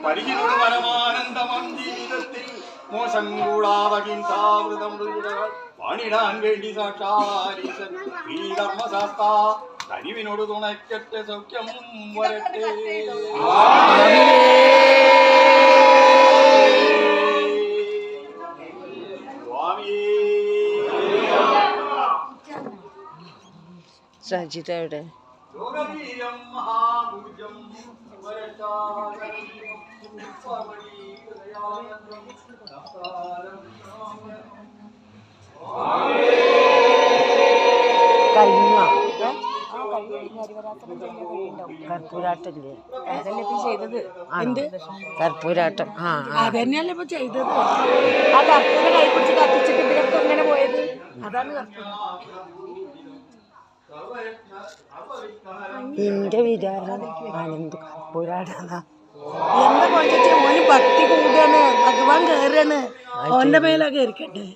പരിചിനോട് പരമാനന്ദമാം ജീവിതത്തിൽ മോശം കൂടാതഹിംസാവൃതം പണിടാൻ വേണ്ടി സാക്ഷാരീശൻ ഈ ധർമ്മശാസ്ത്ര തനിവിനോട് തുണയ്ക്കട്ടെ സൗഖ്യം വരട്ടെ. സജിതയുടെ കർപ്പൂരാട്ടല്ലേ ചെയ്തത്? എന്ത് കർപ്പൂരാട്ടം? അതന്നെയല്ലേ ഇപ്പൊ ചെയ്തത്. ആ കർപ്പൂരം കൈ പിടിച്ച് കത്തിച്ചിട്ട് ഇവരൊക്കെ എങ്ങനെ പോയത്? അതാണ് കർപ്പൂരം. എന്റെ വിചാരം ആനന്ദ് കർപ്പൂരാട്ടാ. എന്താ കൊഞ്ചേ ഓന് ഭക്തി കൂടാണ്, ഭഗവാൻ കേറാണ്, ഓന്റെ മേലെ കയറിക്കട്ടെ.